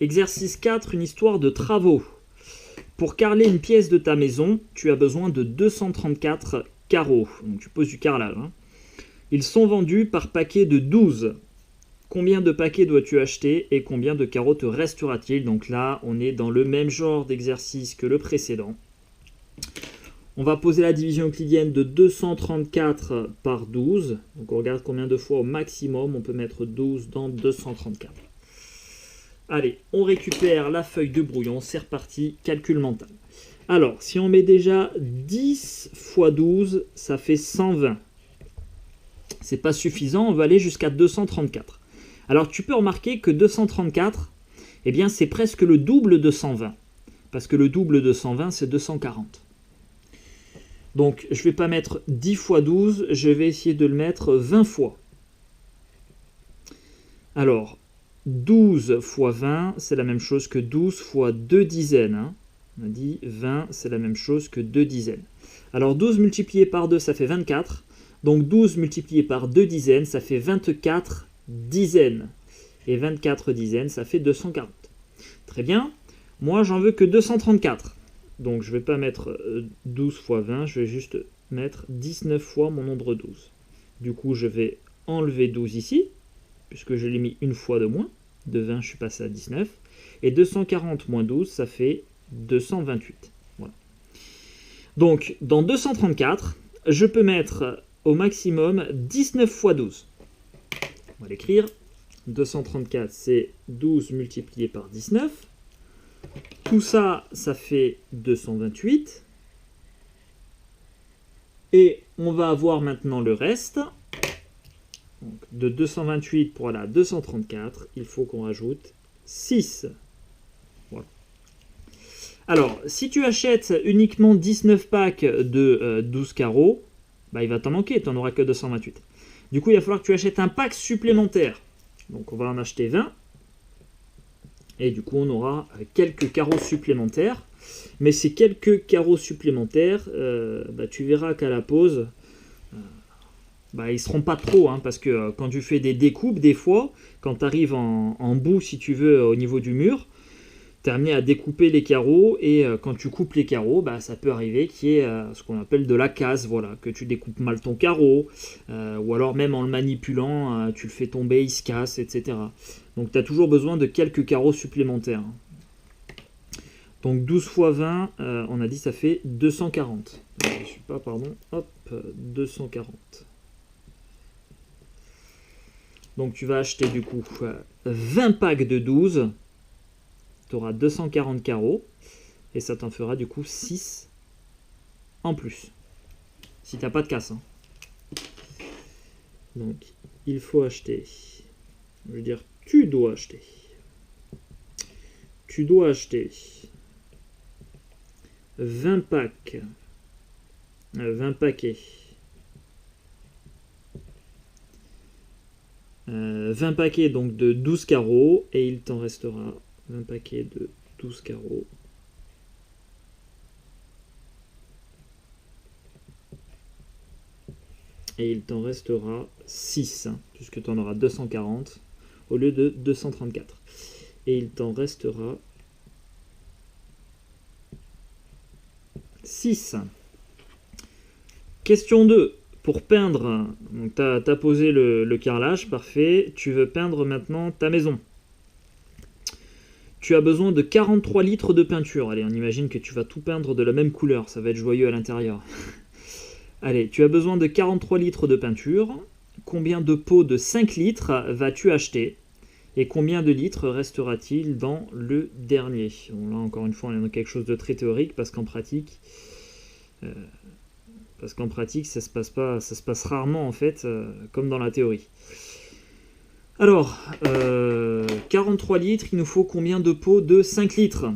Exercice 4, une histoire de travaux. Pour carreler une pièce de ta maison, tu as besoin de 234 carreaux. Donc tu poses du carrelage. Ils sont vendus par paquet de 12. Combien de paquets dois-tu acheter et combien de carreaux te restera-t-il? Donc là, on est dans le même genre d'exercice que le précédent. On va poser la division euclidienne de 234 par 12. Donc on regarde combien de fois au maximum on peut mettre 12 dans 234. Allez, on récupère la feuille de brouillon, c'est reparti, calcul mental. Alors, si on met déjà 10 fois 12, ça fait 120. C'est pas suffisant, on va aller jusqu'à 234. Alors, tu peux remarquer que 234, eh bien, c'est presque le double de 120. Parce que le double de 120, c'est 240. Donc, je ne vais pas mettre 10 fois 12, je vais essayer de le mettre 20 fois. Alors, 12 fois 20, c'est la même chose que 12 fois 2 dizaines. On a dit 20, c'est la même chose que 2 dizaines. Alors, 12 multiplié par 2, ça fait 24. Donc, 12 multiplié par 2 dizaines, ça fait 24 dizaines. Et 24 dizaines, ça fait 240. Très bien. Moi, j'en veux que 234. Donc, je ne vais pas mettre 12 fois 20, je vais juste mettre 19 fois mon nombre 12. Du coup, je vais enlever 12 ici, puisque je l'ai mis une fois de moins. De 20, je suis passé à 19. Et 240 moins 12, ça fait 228. Voilà. Donc, dans 234, je peux mettre au maximum 19 fois 12. On va l'écrire. 234, c'est 12 multiplié par 19. Tout ça, ça fait 228. Et on va avoir maintenant le reste. Donc, de 228 pour aller à 234, il faut qu'on rajoute 6. Voilà. Alors, si tu achètes uniquement 19 packs de 12 carreaux, bah, il va t'en manquer, tu n'en auras que 228. Du coup, il va falloir que tu achètes un pack supplémentaire. Donc, on va en acheter 20. Et du coup, on aura quelques carreaux supplémentaires. Mais ces quelques carreaux supplémentaires, tu verras qu'à la pause, ils ne seront pas trop. Parce que quand tu fais des découpes, des fois, quand tu arrives en bout, si tu veux, au niveau du mur, tu es amené à découper les carreaux. Et quand tu coupes les carreaux, ça peut arriver qu'il y ait ce qu'on appelle de la casse. Voilà, que tu découpes mal ton carreau. Ou alors même en le manipulant, tu le fais tomber, il se casse, etc. Donc tu as toujours besoin de quelques carreaux supplémentaires. Donc 12 fois 20, on a dit ça fait 240. Je ne suis pas, pardon. Hop, 240. Donc tu vas acheter du coup 20 packs de 12. Tu auras 240 carreaux. Et ça t'en fera du coup 6 en plus. Si tu n'as pas de casse. Donc il faut acheter. Je veux dire, tu dois acheter. Tu dois acheter 20 packs. 20 paquets. 20 paquets donc de 12 carreaux. Et il t'en restera 20 paquets de 12 carreaux. Et il t'en restera 6, puisque tu en auras 240 au lieu de 234. Et il t'en restera 6. Question 2. Pour peindre, tu as posé le carrelage, parfait. Tu veux peindre maintenant ta maison. Tu as besoin de 43 litres de peinture. Allez, on imagine que tu vas tout peindre de la même couleur. Ça va être joyeux à l'intérieur. Allez, tu as besoin de 43 litres de peinture. Combien de pots de 5 litres vas-tu acheter? Et combien de litres restera-t-il dans le dernier? Bon, là, encore une fois, on est dans quelque chose de très théorique parce qu'en pratique, ça se passe rarement en fait, comme dans la théorie. Alors, 43 litres, il nous faut combien de pots de 5 litres?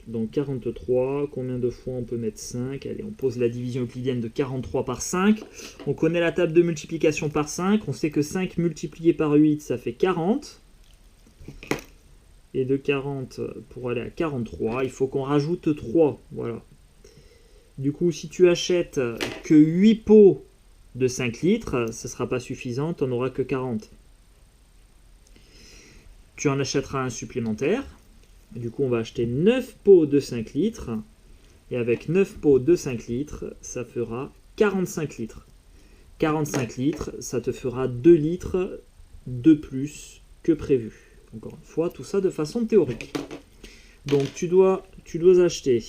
Donc 43, combien de fois on peut mettre 5? Allez, on pose la division euclidienne de 43 par 5. On connaît la table de multiplication par 5. On sait que 5 multiplié par 8, ça fait 40. Et de 40, pour aller à 43, il faut qu'on rajoute 3. Voilà. Du coup, si tu achètes que 8 pots de 5 litres, ce ne sera pas suffisant, tu n'en auras que 40. tu en achèteras un supplémentaire. Du coup, on va acheter 9 pots de 5 litres. Et avec 9 pots de 5 litres, ça fera 45 litres. 45 litres, ça te fera 2 litres de plus que prévu. Encore une fois, tout ça de façon théorique. Donc, tu dois acheter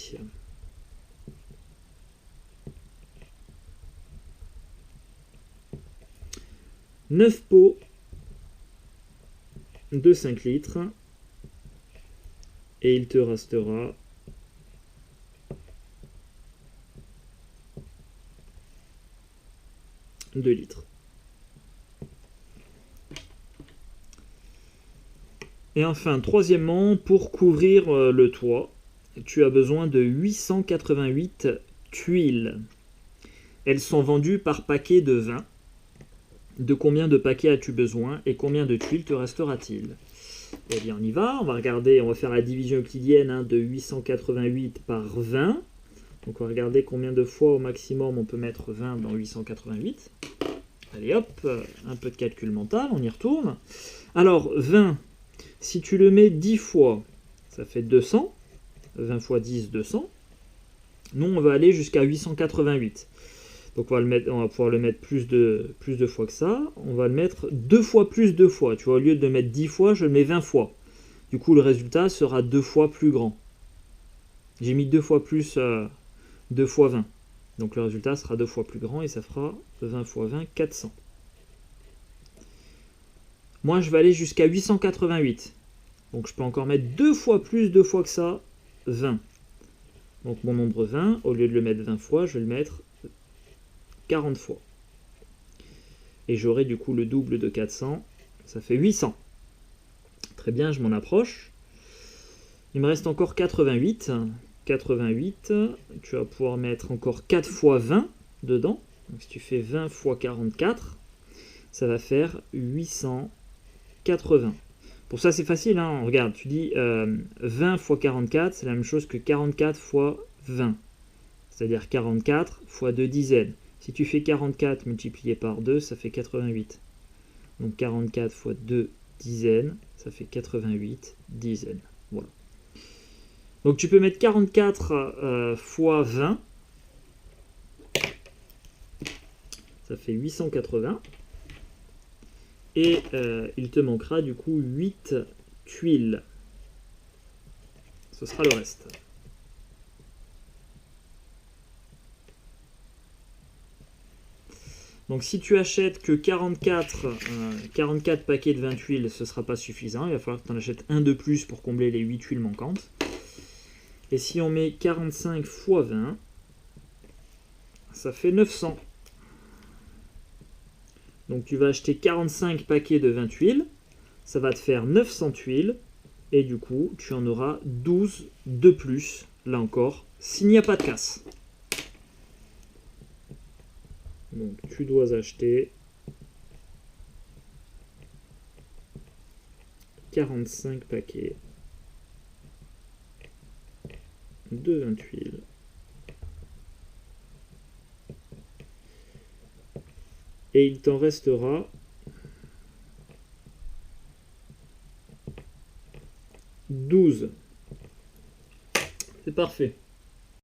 9 pots de 5 litres et il te restera 2 litres. Et enfin, troisièmement, pour couvrir le toit, tu as besoin de 888 tuiles. Elles sont vendues par paquet de 20. De combien de paquets as-tu besoin et combien de tuiles te restera-t-il? Eh bien, on y va. On va regarder, on va faire la division euclidienne de 888 par 20. Donc, on va regarder combien de fois au maximum on peut mettre 20 dans 888. Allez hop, un peu de calcul mental, on y retourne. Alors, 20, si tu le mets 10 fois, ça fait 200. 20 fois 10, 200. Nous, on va aller jusqu'à 888. Donc on va pouvoir le mettre plus de fois que ça. On va le mettre 2 fois plus de fois. Tu vois, au lieu de le mettre 10 fois, je le mets 20 fois. Du coup, le résultat sera 2 fois plus grand. J'ai mis 2 fois plus 2 fois 20. Donc le résultat sera 2 fois plus grand et ça fera 20 fois 20, 400. Moi, je vais aller jusqu'à 888. Donc je peux encore mettre 2 fois plus de fois que ça, 20. Donc mon nombre 20, au lieu de le mettre 20 fois, je vais le mettre 40 fois. Et j'aurai du coup le double de 400, ça fait 800. Très bien, je m'en approche. Il me reste encore 88. 88, tu vas pouvoir mettre encore 4 fois 20 dedans. Donc si tu fais 20 fois 44, ça va faire 880. Pour ça, c'est facile, hein. Regarde, tu dis 20 fois 44, c'est la même chose que 44 fois 20. C'est-à-dire 44 fois 2 dizaines. Si tu fais 44 multiplié par 2, ça fait 88. Donc 44 fois 2 dizaines, ça fait 88 dizaines. Voilà. Donc tu peux mettre 44 fois 20. Ça fait 880. Et il te manquera du coup 8 tuiles. Ce sera le reste. Donc si tu achètes que 44 paquets de 20 tuiles, ce ne sera pas suffisant. Il va falloir que tu en achètes un de plus pour combler les 8 tuiles manquantes. Et si on met 45 fois 20, ça fait 900. Donc tu vas acheter 45 paquets de 20 tuiles. Ça va te faire 900 tuiles. Et du coup, tu en auras 12 de plus, là encore, s'il n'y a pas de casse. Donc tu dois acheter 45 paquets de 20 tuiles. Et il t'en restera 12. C'est parfait.